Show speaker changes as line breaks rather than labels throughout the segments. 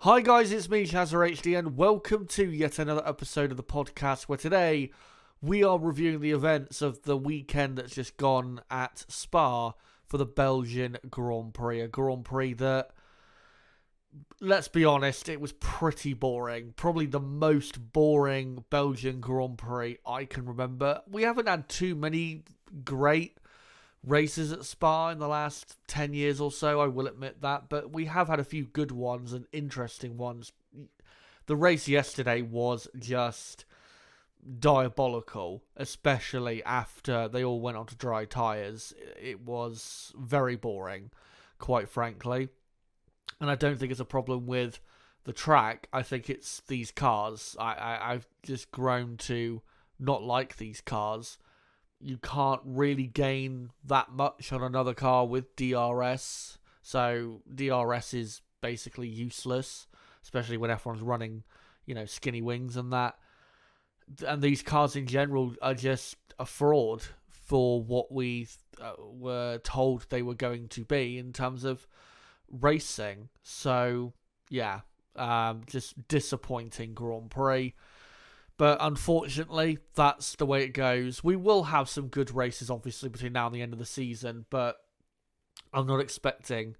Hi guys, it's me, CHD, and welcome to yet another episode of the podcast where today we are reviewing the events of the weekend that's just gone at Spa for the Belgian Grand Prix. A Grand Prix that, let's be honest, it was pretty boring. Probably the most boring Belgian Grand Prix I can remember. We haven't had too many great races at Spa in the last 10 years or so, I will admit that, but we have had a few good ones and interesting ones. The race yesterday was just diabolical, especially after they all went onto dry tyres. It was very boring, quite frankly, and I don't think it's a problem with the track. I think it's these cars. I've just grown to not like these cars. You can't really gain that much on another car with DRS. So DRS is basically useless, especially when everyone's running, skinny wings and that. And these cars in general are just a fraud for what we were told they were going to be in terms of racing. So, yeah, just disappointing Grand Prix. But unfortunately, that's the way it goes. We will have some good races, obviously, between now and the end of the season. But I'm not expecting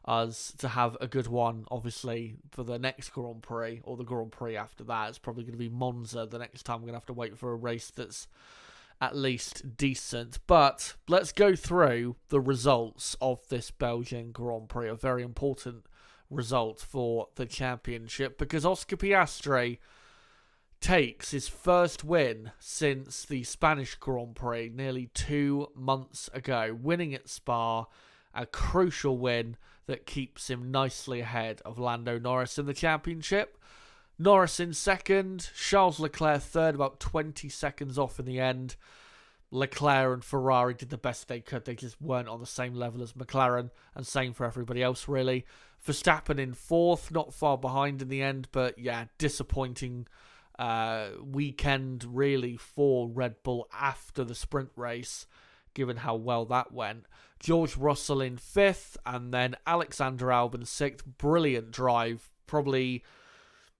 us to have a good one, obviously, for the next Grand Prix or the Grand Prix after that. It's probably going to be Monza the next time. We're going to have to wait for a race that's at least decent. But let's go through the results of this Belgian Grand Prix. A very important result for the championship because Oscar Piastri takes his first win since the Spanish Grand Prix nearly 2 months ago, winning at Spa, a crucial win that keeps him nicely ahead of Lando Norris in the championship. Norris in second, Charles Leclerc third, about 20 seconds off in the end. Leclerc and Ferrari did the best they could. They just weren't on the same level as McLaren, and same for everybody else, really. Verstappen in fourth, not far behind in the end, but yeah, disappointing weekend really for Red Bull after the sprint race, given how well that went. George Russell in fifth, and then Alexander Albon sixth. Brilliant drive, probably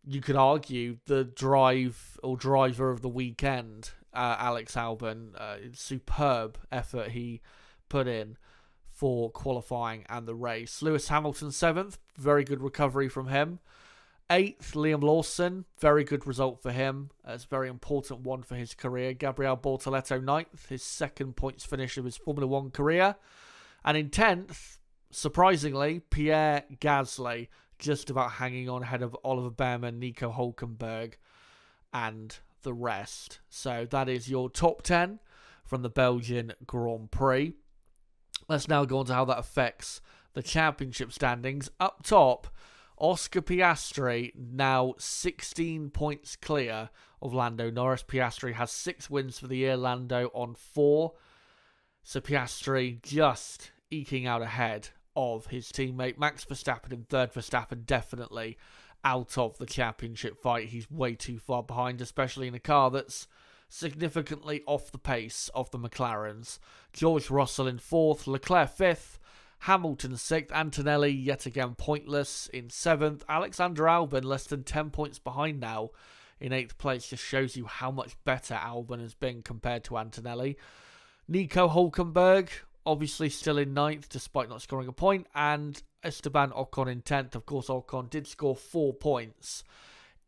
you could argue the drive or driver of the weekend. Alex Albon, superb effort he put in for qualifying and the race. Lewis Hamilton seventh, very good recovery from him. 8th, Liam Lawson, very good result for him. It's a very important one for his career. Gabriel Bortoleto 9th, his second points finish of his Formula 1 career. And in 10th, surprisingly, Pierre Gasly, just about hanging on ahead of Oliver Behrman, Nico Hülkenberg, and the rest. So that is your top 10 from the Belgian Grand Prix. Let's now go on to how that affects the championship standings. Up top, Oscar Piastri now 16 points clear of Lando Norris. Piastri has 6 wins for the year, Lando on 4. So Piastri just eking out ahead of his teammate Max Verstappen in third. Verstappen definitely out of the championship fight. He's way too far behind, especially in a car that's significantly off the pace of the McLarens. George Russell in fourth, Leclerc fifth, Hamilton 6th, Antonelli yet again pointless in 7th. Alexander Albon less than 10 points behind now in 8th place. Just shows you how much better Albon has been compared to Antonelli. Nico Hülkenberg obviously still in 9th despite not scoring a point. And Esteban Ocon in 10th. Of course, Ocon did score 4 points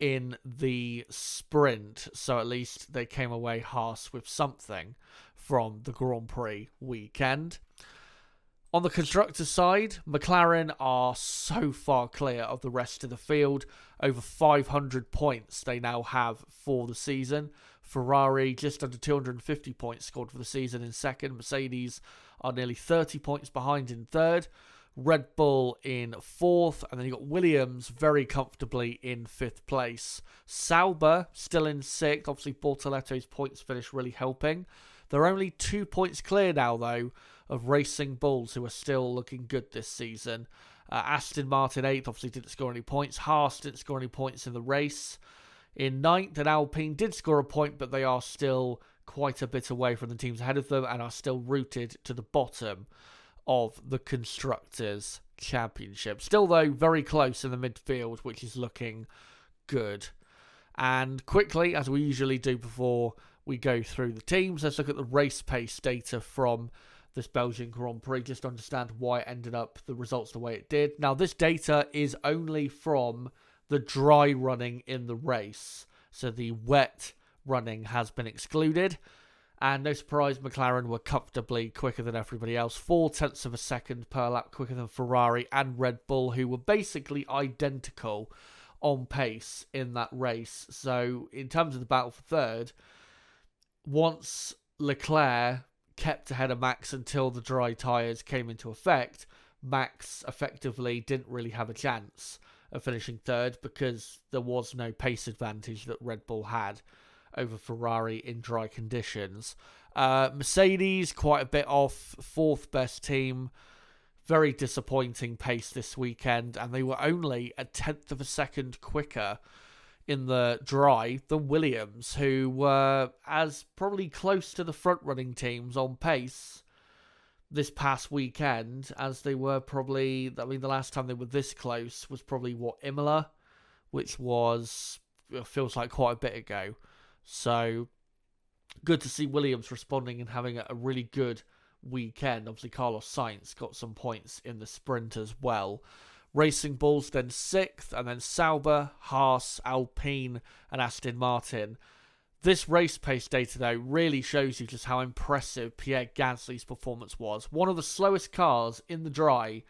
in the sprint. So at least they came away Haas with something from the Grand Prix weekend. On the constructors' side, McLaren are so far clear of the rest of the field. Over 500 points they now have for the season. Ferrari just under 250 points scored for the season in second. Mercedes are nearly 30 points behind in third. Red Bull in fourth. And then you've got Williams very comfortably in fifth place. Sauber still in sixth. Obviously, Bortoleto's points finish really helping. They're only 2 points clear now, though, of Racing Bulls, who are still looking good this season. Aston Martin 8th, obviously didn't score any points. Haas didn't score any points in the race. In 9th, and Alpine did score a point, but they are still quite a bit away from the teams ahead of them and are still rooted to the bottom of the Constructors' Championship. Still, though, very close in the midfield, which is looking good. And quickly, as we usually do before we go through the teams, let's look at the race pace data from this Belgian Grand Prix, just to understand why it ended up the results the way it did. Now, this data is only from the dry running in the race, so the wet running has been excluded. And no surprise, McLaren were comfortably quicker than everybody else, 0.4 of a second per lap quicker than Ferrari and Red Bull, who were basically identical on pace in that race. So in terms of the battle for third, once Leclerc kept ahead of Max until the dry tyres came into effect, Max effectively didn't really have a chance of finishing third because there was no pace advantage that Red Bull had over Ferrari in dry conditions. Mercedes, quite a bit off, fourth best team. Very disappointing pace this weekend, and they were only 1/10 of a second quicker in the dry than Williams, who were as probably close to the front-running teams on pace this past weekend as they were probably, I mean, the last time they were this close was probably, Imola, which was, feels like quite a bit ago. So, good to see Williams responding and having a really good weekend. Obviously, Carlos Sainz got some points in the sprint as well. Racing Bulls then 6th, and then Sauber, Haas, Alpine, and Aston Martin. This race pace data, though, really shows you just how impressive Pierre Gasly's performance was. One of the slowest cars in the dry,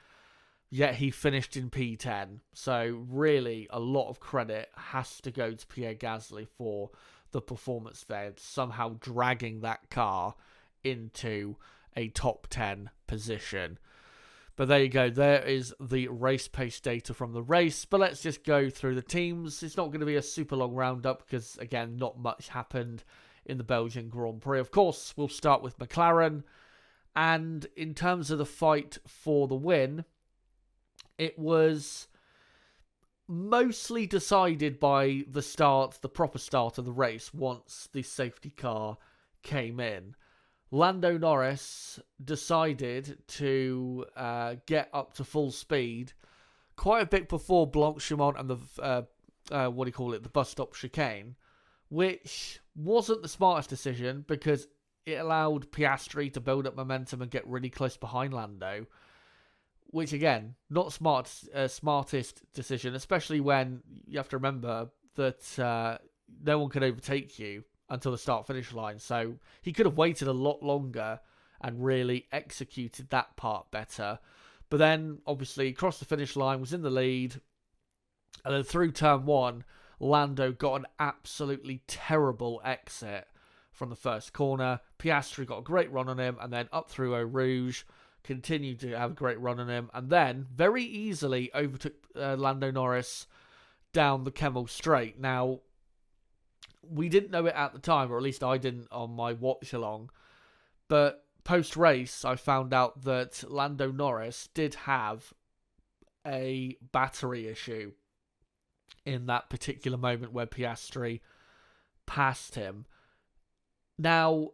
yet he finished in P10. So, really, a lot of credit has to go to Pierre Gasly for the performance there, somehow dragging that car into a top 10 position. But there you go, there is the race pace data from the race. But let's just go through the teams. It's not going to be a super long roundup because, again, not much happened in the Belgian Grand Prix. Of course, we'll start with McLaren. And in terms of the fight for the win, it was mostly decided by the proper start of the race once the safety car came in. Lando Norris decided to get up to full speed quite a bit before Blanchimont and the bus stop chicane, which wasn't the smartest decision because it allowed Piastri to build up momentum and get really close behind Lando, which again, not smartest decision, especially when you have to remember that no one can overtake you until the start-finish line. So he could have waited a lot longer and really executed that part better. But then, obviously, crossed the finish line, was in the lead. And then through turn 1, Lando got an absolutely terrible exit from the first corner. Piastri got a great run on him, and then up through Eau Rouge, continued to have a great run on him, and then very easily overtook Lando Norris down the Kemmel Straight. Now, we didn't know it at the time, or at least I didn't on my watch-along, but post-race, I found out that Lando Norris did have a battery issue in that particular moment where Piastri passed him. Now,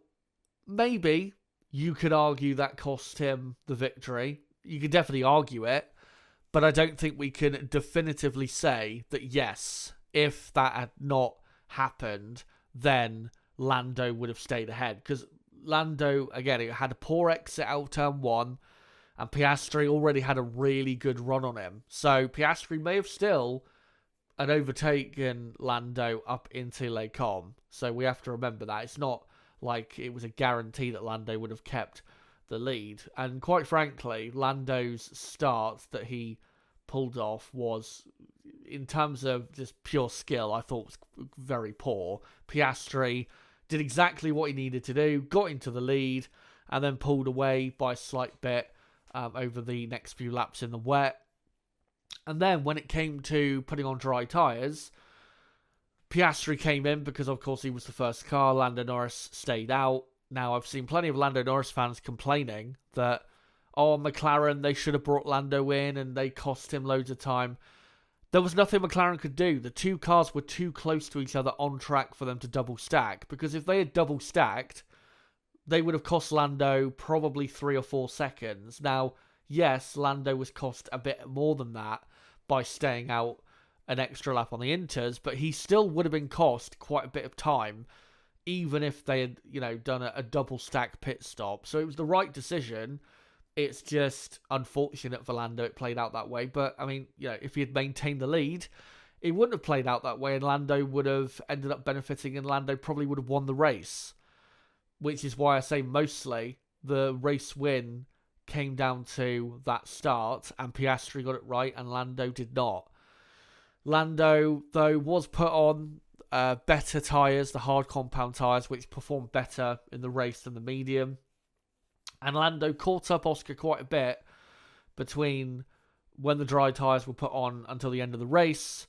maybe you could argue that cost him the victory. You could definitely argue it, but I don't think we can definitively say that yes, if that had not happened, then Lando would have stayed ahead. Because Lando, again, it had a poor exit out of turn 1, and Piastri already had a really good run on him. So Piastri may have still had overtaken Lando up into Les Combes. So we have to remember that. It's not like it was a guarantee that Lando would have kept the lead. And quite frankly, Lando's start that he pulled off was, in terms of just pure skill, I thought was very poor. Piastri did exactly what he needed to do, got into the lead, and then pulled away by a slight bit over the next few laps in the wet. And then when it came to putting on dry tyres, Piastri came in because, of course, he was the first car. Lando Norris stayed out. Now, I've seen plenty of Lando Norris fans complaining that, McLaren, they should have brought Lando in and they cost him loads of time. There was nothing McLaren could do. The two cars were too close to each other on track for them to double stack. Because if they had double stacked, they would have cost Lando probably 3 or 4 seconds. Now, yes, Lando was cost a bit more than that by staying out an extra lap on the Inters, but he still would have been cost quite a bit of time, even if they had, done a double stack pit stop. So it was the right decision. It's just unfortunate for Lando it played out that way. But, I mean, if he had maintained the lead, it wouldn't have played out that way, and Lando would have ended up benefiting, and Lando probably would have won the race. Which is why I say mostly the race win came down to that start, and Piastri got it right, and Lando did not. Lando, though, was put on better tyres, the hard compound tyres, which performed better in the race than the medium. And Lando caught up Oscar quite a bit between when the dry tyres were put on until the end of the race.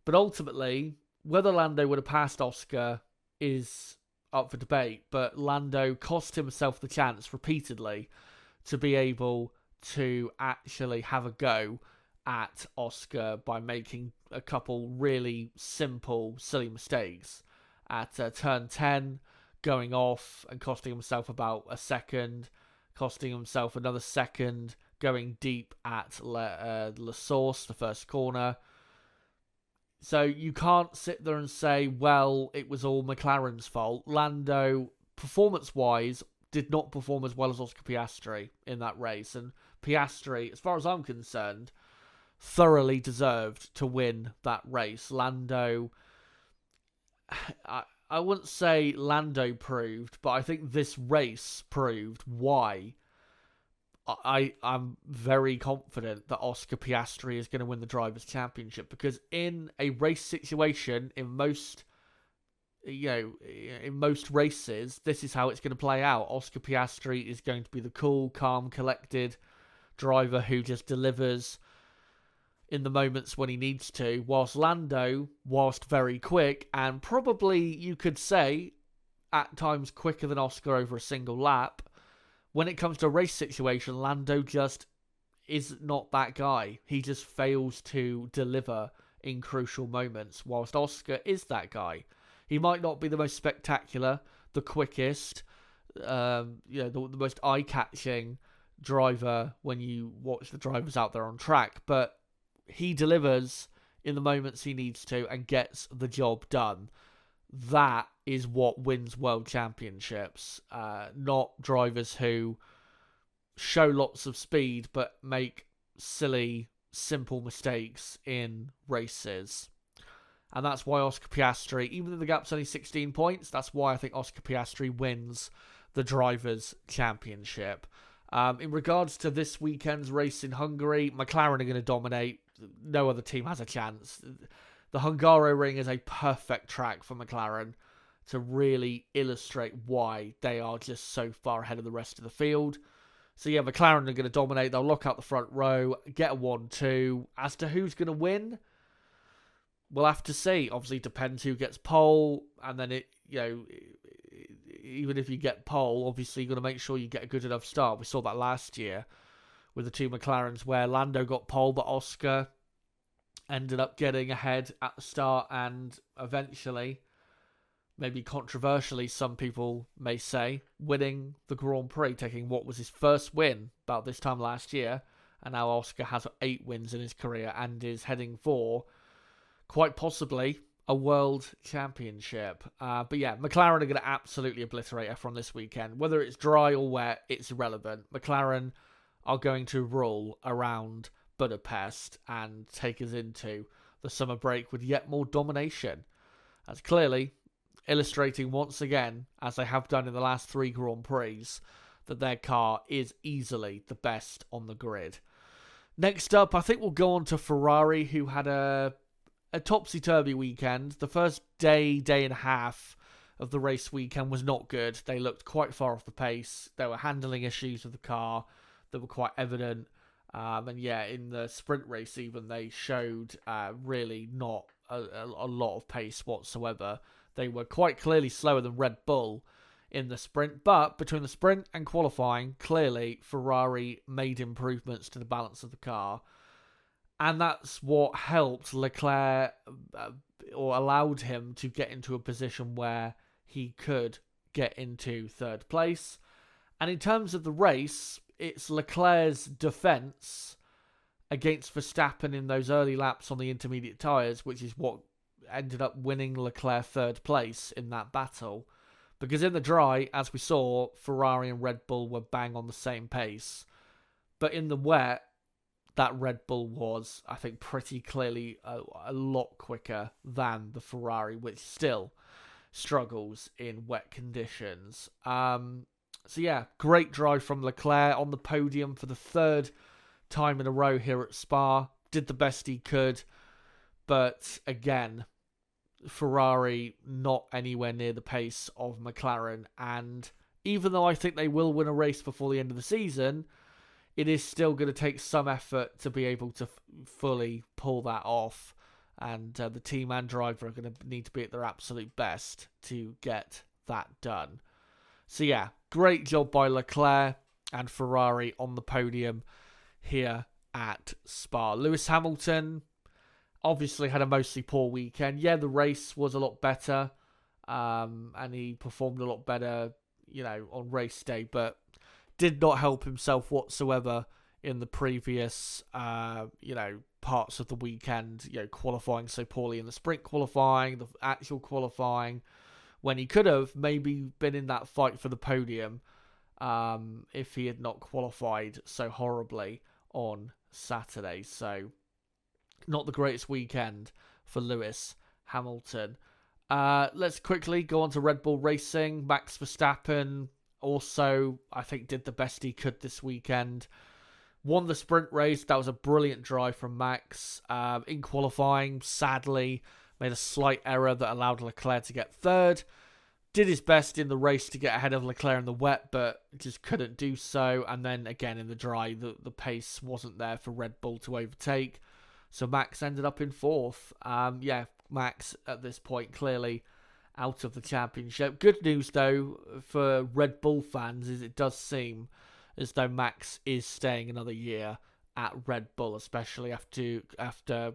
But ultimately, whether Lando would have passed Oscar is up for debate, but Lando cost himself the chance repeatedly to be able to actually have a go at Oscar by making a couple really simple, silly mistakes. At turn 10, going off and costing himself about a second, costing himself another second, going deep at La Source, the first corner. So you can't sit there and say, well, it was all McLaren's fault. Lando, performance-wise, did not perform as well as Oscar Piastri in that race. And Piastri, as far as I'm concerned, thoroughly deserved to win that race. Lando, I wouldn't say Lando proved, but I think this race proved why I'm very confident that Oscar Piastri is going to win the Drivers' Championship, because in a race situation, in most races, this is how it's going to play out. Oscar Piastri is going to be the cool, calm, collected driver who just delivers in the moments when he needs to, whilst Lando, whilst very quick, and probably you could say at times quicker than Oscar over a single lap, when it comes to a race situation, Lando just is not that guy. He just fails to deliver in crucial moments, whilst Oscar is that guy. He might not be the most spectacular, the quickest, the most eye-catching driver when you watch the drivers out there on track, but he delivers in the moments he needs to and gets the job done. That is what wins world championships, not drivers who show lots of speed but make silly, simple mistakes in races. And that's why Oscar Piastri, even though the gap's only 16 points, that's why I think Oscar Piastri wins the Drivers' Championship. In regards to this weekend's race in Hungary, McLaren are going to dominate. No other team has a chance. The Hungaroring is a perfect track for McLaren to really illustrate why they are just so far ahead of the rest of the field. So yeah, McLaren are going to dominate. They'll lock out the front row, get a 1-2. As to who's going to win, we'll have to see. Obviously, it depends who gets pole, and then even if you get pole, obviously you've got to make sure you get a good enough start. We saw that last year with the two McLarens where Lando got pole, but Oscar ended up getting ahead at the start and eventually, maybe controversially, some people may say, winning the Grand Prix, taking what was his first win about this time last year. And now Oscar has 8 wins in his career and is heading for, quite possibly, a world championship. But yeah, McLaren are going to absolutely obliterate F1 this weekend. Whether it's dry or wet, it's irrelevant. McLaren are going to roll around Budapest and take us into the summer break with yet more domination. That's clearly illustrating once again, as they have done in the last 3 Grand Prix, that their car is easily the best on the grid. Next up, I think we'll go on to Ferrari, who had a topsy-turvy weekend. The first day and a half of the race weekend was not good. They looked quite far off the pace. There were handling issues with the car that were quite evident. And yeah, in the sprint race even, they showed really not a lot of pace whatsoever. They were quite clearly slower than Red Bull in the sprint. But between the sprint and qualifying, clearly Ferrari made improvements to the balance of the car. And that's what helped Leclerc, or allowed him to get into a position where he could get into third place. And in terms of the race, it's Leclerc's defence against Verstappen in those early laps on the intermediate tyres, which is what ended up winning Leclerc third place in that battle. Because in the dry, as we saw, Ferrari and Red Bull were bang on the same pace. But in the wet, that Red Bull was, I think, pretty clearly a lot quicker than the Ferrari, which still struggles in wet conditions. So yeah, great drive from Leclerc on the podium for the third time in a row here at Spa. Did the best he could. But again, Ferrari not anywhere near the pace of McLaren. And even though I think they will win a race before the end of the season, it is still going to take some effort to be able to fully pull that off. And the team and driver are going to need to be at their absolute best to get that done. So yeah, great job by Leclerc and Ferrari on the podium here at Spa. Lewis Hamilton obviously had a mostly poor weekend. Yeah, the race was a lot better, and he performed a lot better, on race day, but did not help himself whatsoever in the previous, parts of the weekend, qualifying so poorly in the sprint qualifying, the actual qualifying, when he could have maybe been in that fight for the podium, if he had not qualified so horribly on Saturday. So, not the greatest weekend for Lewis Hamilton. Let's quickly go on to Red Bull Racing. Max Verstappen also, I think, did the best he could this weekend. Won the sprint race. That was a brilliant drive from Max. In qualifying, sadly, made a slight error that allowed Leclerc to get third. Did his best in the race to get ahead of Leclerc in the wet, but just couldn't do so. And then again in the dry, the pace wasn't there for Red Bull to overtake. So Max ended up in fourth. Max at this point clearly out of the championship. Good news though for Red Bull fans is it does seem as though Max is staying another year at Red Bull, especially after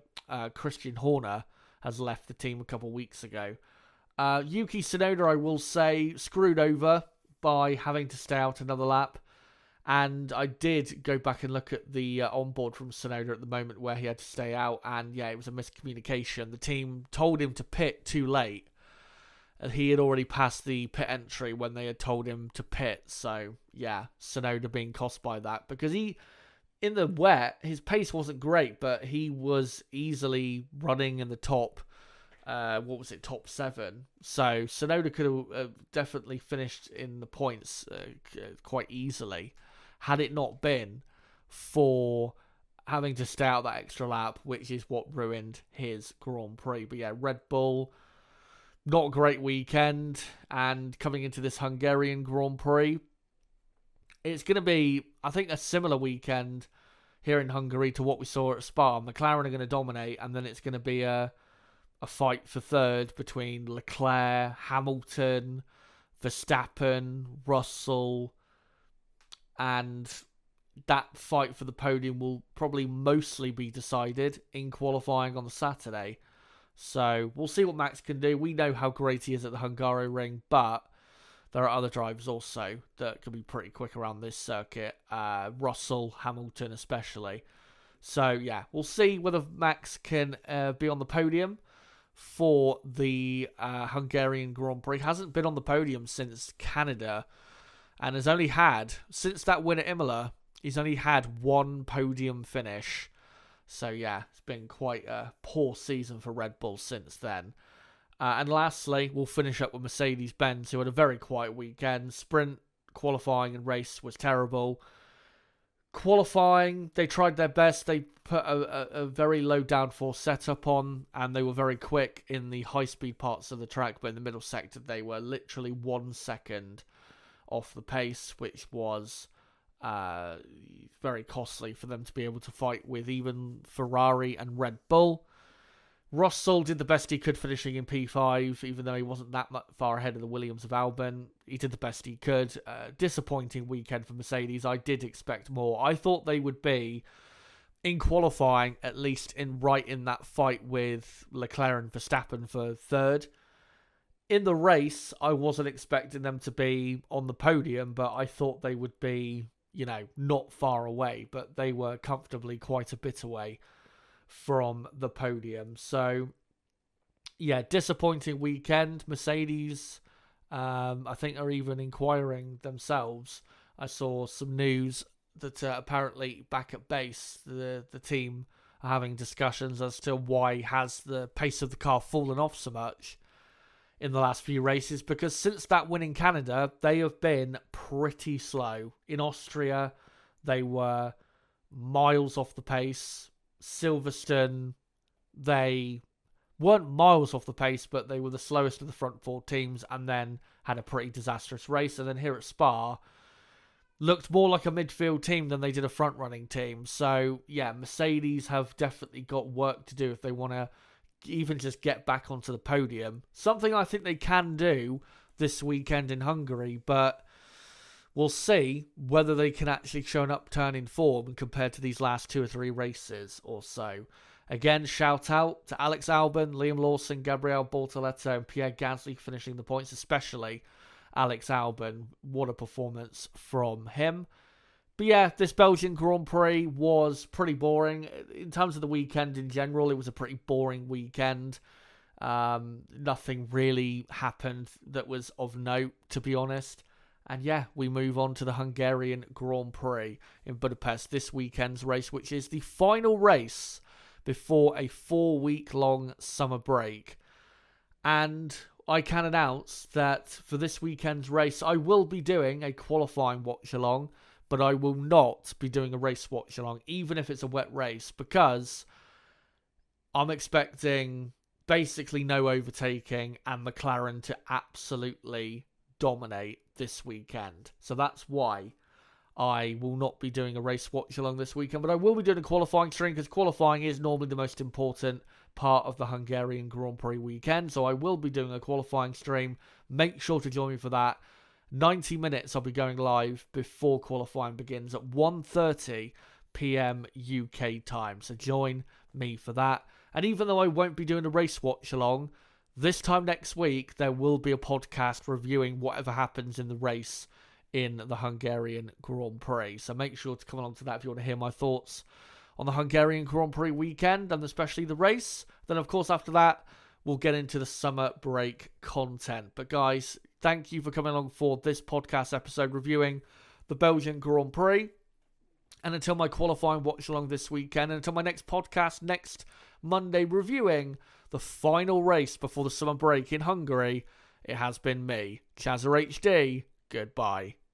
Christian Horner has left the team a couple of weeks ago. Yuki Tsunoda, I will say, screwed over by having to stay out another lap. And I did go back and look at the onboard from Tsunoda at the moment where he had to stay out. And yeah, it was a miscommunication. The team told him to pit too late. And he had already passed the pit entry when they had told him to pit. So yeah, Tsunoda being cost by that. Because in the wet, his pace wasn't great, but he was easily running in the top. Top 7. So Tsunoda could have definitely finished in the points quite easily had it not been for having to stay out that extra lap, which is what ruined his Grand Prix. But yeah, Red Bull, not a great weekend. And coming into this Hungarian Grand Prix, it's going to be, I think, a similar weekend here in Hungary to what we saw at Spa. McLaren are going to dominate, and then it's going to be a fight for third between Leclerc, Hamilton, Verstappen, Russell, and that fight for the podium will probably mostly be decided in qualifying on the Saturday. So we'll see what Max can do. We know how great he is at the Hungaroring, but there are other drivers also that can be pretty quick around this circuit. Russell, Hamilton especially. So yeah, we'll see whether Max can be on the podium for the Hungarian Grand Prix. Hasn't been on the podium since Canada, and has only had, since that win at Imola, he's only had one podium finish. So yeah, it's been quite a poor season for Red Bull since then. And lastly, we'll finish up with Mercedes-Benz, who had a very quiet weekend. Sprint, qualifying and race was terrible. Qualifying, they tried their best. They put a very low downforce setup on, and they were very quick in the high-speed parts of the track, but in the middle sector, they were literally 1 second off the pace, which was very costly for them to be able to fight with even Ferrari and Red Bull. Russell did the best he could, finishing in P5, even though he wasn't that much far ahead of the Williams of Albon. He did the best he could. Disappointing weekend for Mercedes. I did expect more. I thought they would be, in qualifying, at least in that fight with Leclerc and Verstappen for third. in the race, I wasn't expecting them to be on the podium, but I thought they would be, not far away. But they were comfortably quite a bit away from the podium. So, yeah, disappointing weekend. Mercedes, I think, are even inquiring themselves. I saw some news that apparently back at base, the team are having discussions as to why has the pace of the car fallen off so much in the last few races, because since that win in Canada, they have been pretty slow. In Austria, they were miles off the pace. Silverstone, they weren't miles off the pace, but they were the slowest of the front four teams, and then had a pretty disastrous race. And then here at Spa, looked more like a midfield team than they did a front-running team. So, yeah, Mercedes have definitely got work to do if they want to even just get back onto the podium. Something I think they can do this weekend in Hungary, but we'll see whether they can actually show an upturn in form compared to these last 2 or 3 races or so. Again, shout out to Alex Albon, Liam Lawson, Gabriel Bortoleto, and Pierre Gasly finishing the points, especially Alex Albon. What a performance from him. But yeah, this Belgian Grand Prix was pretty boring. In terms of the weekend in general, it was a pretty boring weekend. Nothing really happened that was of note, to be honest. And yeah, we move on to the Hungarian Grand Prix in Budapest, this weekend's race, which is the final race before a 4-week-long summer break. And I can announce that for this weekend's race, I will be doing a qualifying watch-along, but I will not be doing a race watch-along, even if it's a wet race, because I'm expecting basically no overtaking and McLaren to absolutely dominate this weekend. So that's why I will not be doing a race watch-along this weekend, but I will be doing a qualifying stream, because qualifying is normally the most important part of the Hungarian Grand Prix weekend. So I will be doing a qualifying stream. Make sure to join me for that. 90 minutes I'll be going live before qualifying begins at 1:30 p.m. UK time. So join me for that. And even though I won't be doing a race watch along, this time next week there will be a podcast reviewing whatever happens in the race in the Hungarian Grand Prix. So make sure to come along to that if you want to hear my thoughts on the Hungarian Grand Prix weekend, and especially the race. Then, of course, after that, we'll get into the summer break content. But guys, thank you for coming along for this podcast episode reviewing the Belgian Grand Prix. And until my qualifying watch-along this weekend, and until my next podcast next Monday reviewing the final race before the summer break in Hungary, it has been me, Chazza HD. Goodbye.